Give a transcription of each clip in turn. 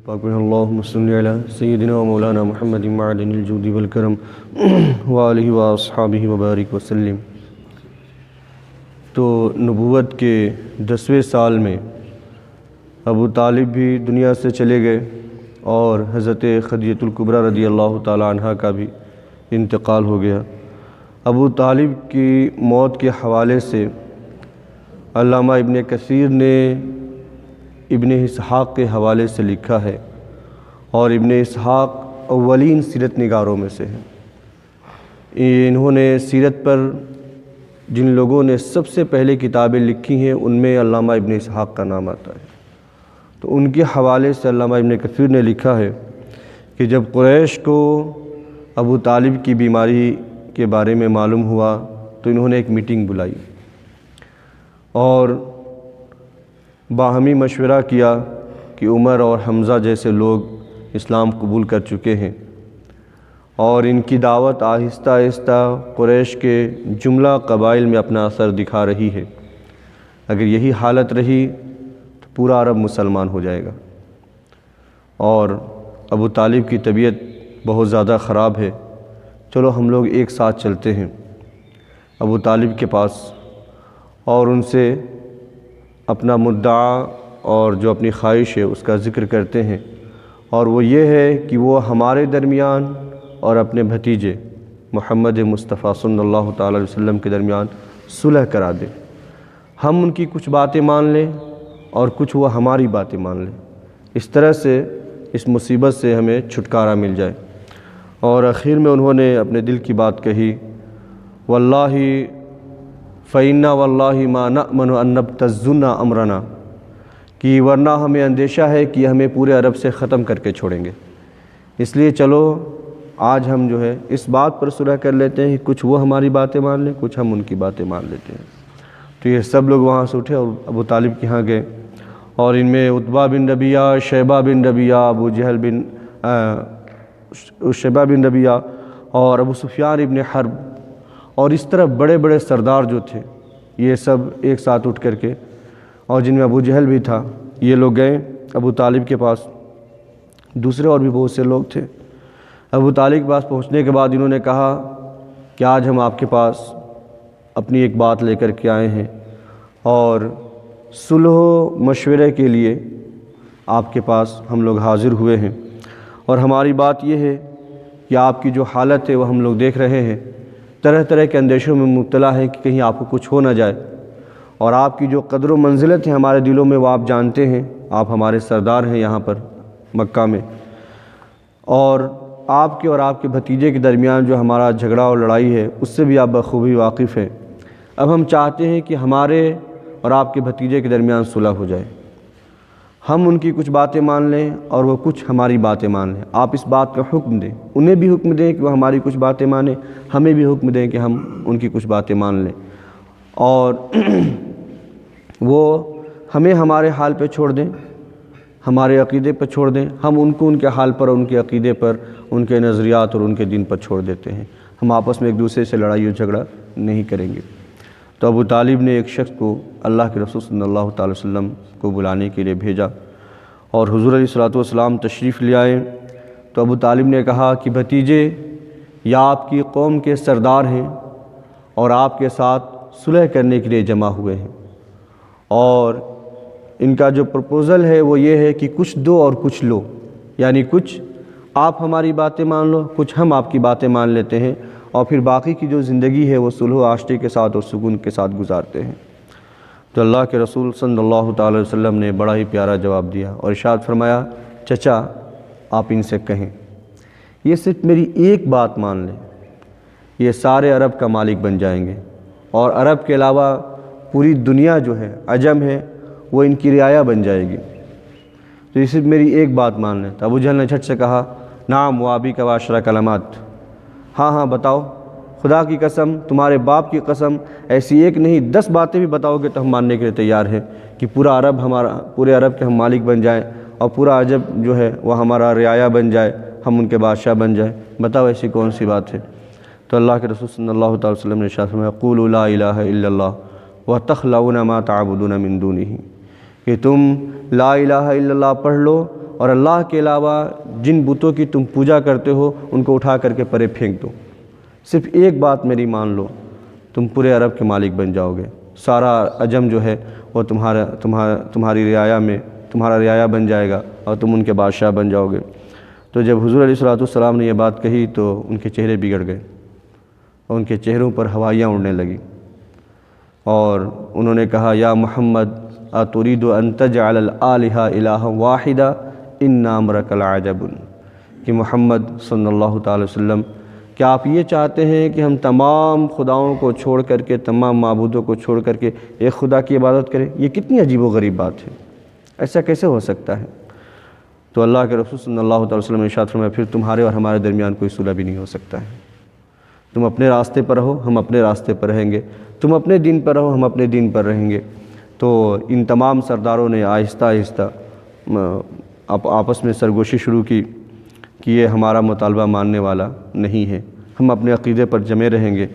اللہم صلی علی سیدنا و مولانا محمد معدن الجود والکرم وآلہ واصحابہ وبارک وسلم۔ تو نبوت کے 10ویں سال میں ابو طالب بھی دنیا سے چلے گئے اور حضرت خدیجہ الکبریٰ رضی اللہ تعالی عنہ کا بھی انتقال ہو گیا۔ ابو طالب کی موت کے حوالے سے علامہ ابن کثیر نے ابن اسحاق کے حوالے سے لکھا ہے، اور ابن اسحاق اولین سیرت نگاروں میں سے ہیں۔ انہوں نے سیرت پر جن لوگوں نے سب سے پہلے کتابیں لکھی ہیں ان میں علامہ ابن اسحاق کا نام آتا ہے۔ تو ان کے حوالے سے علامہ ابن کثیر نے لکھا ہے کہ جب قریش کو ابو طالب کی بیماری کے بارے میں معلوم ہوا تو انہوں نے ایک میٹنگ بلائی اور باہمی مشورہ کیا کہ عمر اور حمزہ جیسے لوگ اسلام قبول کر چکے ہیں اور ان کی دعوت آہستہ آہستہ قریش کے جملہ قبائل میں اپنا اثر دکھا رہی ہے، اگر یہی حالت رہی تو پورا عرب مسلمان ہو جائے گا، اور ابو طالب کی طبیعت بہت زیادہ خراب ہے، چلو ہم لوگ ایک ساتھ چلتے ہیں ابو طالب کے پاس اور ان سے اپنا مدعا اور جو اپنی خواہش ہے اس کا ذکر کرتے ہیں، اور وہ یہ ہے کہ وہ ہمارے درمیان اور اپنے بھتیجے محمد مصطفیٰ صلی اللہ تعالی علیہ وسلم کے درمیان صلح کرا دیں، ہم ان کی کچھ باتیں مان لیں اور کچھ وہ ہماری باتیں مان لیں، اس طرح سے اس مصیبت سے ہمیں چھٹکارا مل جائے۔ اور آخر میں انہوں نے اپنے دل کی بات کہی، واللہ فإنا واللہ ما نأمن أن نبتزنا امرنا، کہ ورنہ ہمیں اندیشہ ہے کہ ہمیں پورے عرب سے ختم کر کے چھوڑیں گے، اس لیے چلو آج ہم جو ہے اس بات پر صلح کر لیتے ہیں کہ کچھ وہ ہماری باتیں مان لیں، کچھ ہم ان کی باتیں مان لیتے ہیں۔ تو یہ سب لوگ وہاں سے اٹھے اور ابو طالب کے ہاں گئے، اور ان میں عتبہ بن ربیعہ، شیبہ بن ربیعہ، ابو جہل بن شیبہ بن ربیعہ اور ابو سفیان ابن حرب اور اس طرح بڑے بڑے سردار جو تھے یہ سب ایک ساتھ اٹھ کر کے، اور جن میں ابو جہل بھی تھا، یہ لوگ گئے ابو طالب کے پاس، دوسرے اور بھی بہت سے لوگ تھے۔ ابو طالب کے پاس پہنچنے کے بعد انہوں نے کہا کہ آج ہم آپ کے پاس اپنی ایک بات لے کر کے آئے ہیں اور صلح و مشورے کے لیے آپ کے پاس ہم لوگ حاضر ہوئے ہیں، اور ہماری بات یہ ہے کہ آپ کی جو حالت ہے وہ ہم لوگ دیکھ رہے ہیں، طرح طرح کے اندیشوں میں مبتلا ہے کہ کہیں آپ کو کچھ ہو نہ جائے، اور آپ کی جو قدر و منزلت ہے ہمارے دلوں میں وہ آپ جانتے ہیں، آپ ہمارے سردار ہیں یہاں پر مکہ میں، اور آپ کے اور آپ کے بھتیجے کے درمیان جو ہمارا جھگڑا اور لڑائی ہے اس سے بھی آپ بخوبی واقف ہیں۔ اب ہم چاہتے ہیں کہ ہمارے اور آپ کے بھتیجے کے درمیان صلح ہو جائے، ہم ان کی کچھ باتیں مان لیں اور وہ کچھ ہماری باتیں مان لیں، آپ اس بات کا حکم دیں، انہیں بھی حکم دیں کہ وہ ہماری کچھ باتیں مانیں، ہمیں بھی حکم دیں کہ ہم ان کی کچھ باتیں مان لیں، اور وہ ہمیں ہمارے حال پہ چھوڑ دیں، ہمارے عقیدے پر چھوڑ دیں، ہم ان کو ان کے حال پر، ان کے عقیدے پر، ان کے نظریات اور ان کے دین پر چھوڑ دیتے ہیں، ہم آپس میں ایک دوسرے سے لڑائی اور جھگڑا نہیں کریں گے۔ تو ابو طالب نے ایک شخص کو اللہ کے رسول صلی اللہ تعالی وسلم کو بلانے کے لیے بھیجا، اور حضور علیہ الصلوۃ والسلام تشریف لے آئے تو ابو طالب نے کہا کہ بھتیجے، یا آپ کی قوم کے سردار ہیں اور آپ کے ساتھ صلح کرنے کے لیے جمع ہوئے ہیں، اور ان کا جو پرپوزل ہے وہ یہ ہے کہ کچھ دو اور کچھ لو، یعنی کچھ آپ ہماری باتیں مان لو، کچھ ہم آپ کی باتیں مان لیتے ہیں، اور پھر باقی کی جو زندگی ہے وہ صلح و آشتی کے ساتھ اور سکون کے ساتھ گزارتے ہیں۔ تو اللہ کے رسول صلی اللہ تعالی وسلم نے بڑا ہی پیارا جواب دیا اور ارشاد فرمایا، چچا آپ ان سے کہیں یہ صرف میری ایک بات مان لیں، یہ سارے عرب کا مالک بن جائیں گے، اور عرب کے علاوہ پوری دنیا جو ہے عجم ہے وہ ان کی رعایا بن جائے گی، تو یہ صرف میری ایک بات مان لیں۔ تو ابو جہل نے جھٹ سے کہا، نعم و ابی کا وعشرہ کلمات، ہاں ہاں بتاؤ، خدا کی قسم، تمہارے باپ کی قسم، ایسی ایک نہیں 10 باتیں بھی بتاؤ گے تو ہم ماننے کے لیے تیار ہیں کہ پورا عرب پورے عرب کے ہم مالک بن جائیں اور پورا عجب جو ہے وہ ہمارا رعایا بن جائے، ہم ان کے بادشاہ بن جائیں، بتاؤ ایسی کون سی بات ہے۔ تو اللہ کے رسول صلی اللہ تعالی وسلم نے ارشاد فرمایا، قولوا لا الہ الا اللہ وتخلؤون ما تعبدون من دونہ، کہ تم لا الہ الا اللہ پڑھ لو اور اللہ کے علاوہ جن بتوں کی تم پوجا کرتے ہو ان کو اٹھا کر کے پرے پھینک دو، صرف ایک بات میری مان لو، تم پورے عرب کے مالک بن جاؤ گے، سارا عجم جو ہے وہ تمہاری رعایا میں تمہارا رعایا بن جائے گا اور تم ان کے بادشاہ بن جاؤ گے۔ تو جب حضور علیہ الصلوۃ والسلام نے یہ بات کہی تو ان کے چہرے بگڑ گئے اور ان کے چہروں پر ہوائیاں اڑنے لگیں، اور انہوں نے کہا یا محمد اتريد ان تجعل الآلهة الہا واحدا ان امرک لعجب، کہ محمد صلی اللہ تعالی وسلم کیا آپ یہ چاہتے ہیں کہ ہم تمام خداؤں کو چھوڑ کر کے، تمام معبودوں کو چھوڑ کر کے ایک خدا کی عبادت کریں؟ یہ کتنی عجیب و غریب بات ہے، ایسا کیسے ہو سکتا ہے؟ تو اللہ کے رسول صلی اللہ تعالی وسلم نے ارشاد فرمایا پھر تمہارے اور ہمارے درمیان کوئی صلح بھی نہیں ہو سکتا ہے، تم اپنے راستے پر رہو، ہم اپنے راستے پر رہیں گے، تم اپنے دین پر رہو، ہم اپنے دین پر رہیں گے۔ تو ان تمام سرداروں نے آہستہ آہستہ آپس میں سرگوشی شروع کی کہ یہ ہمارا مطالبہ ماننے والا نہیں ہے، ہم اپنے عقیدے پر جمے رہیں گے،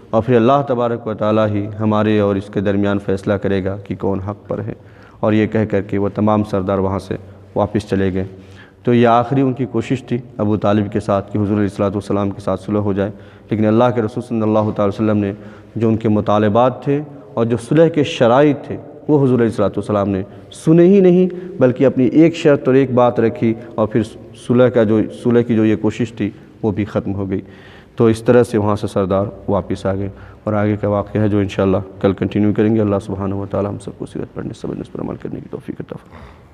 اور پھر اللہ تبارک و تعالیٰ ہی ہمارے اور اس کے درمیان فیصلہ کرے گا کہ کون حق پر ہے۔ اور یہ کہہ کر کے وہ تمام سردار وہاں سے واپس چلے گئے۔ تو یہ آخری ان کی کوشش تھی ابو طالب کے ساتھ کہ حضور علیہ الصلوۃ والسلام کے ساتھ صلح ہو جائے، لیکن اللہ کے رسول صلی اللہ تعالی وسلم نے جو ان کے مطالبات تھے اور جو صلح کے شرائط تھے وہ حضور علیہ الصلوۃ والسلام نے سنے ہی نہیں، بلکہ اپنی ایک شرط اور ایک بات رکھی، اور پھر صلح کی جو یہ کوشش تھی وہ بھی ختم ہو گئی۔ تو اس طرح سے وہاں سے سردار واپس آ گئے، اور آگے کا واقعہ ہے جو انشاءاللہ کل کنٹینیو کریں گے۔ اللہ سبحانہ و تعالی ہم سب کو سیرت پڑھنے، سمجھنے، اس پر عمل کرنے کی توفیق عطا فرمائے۔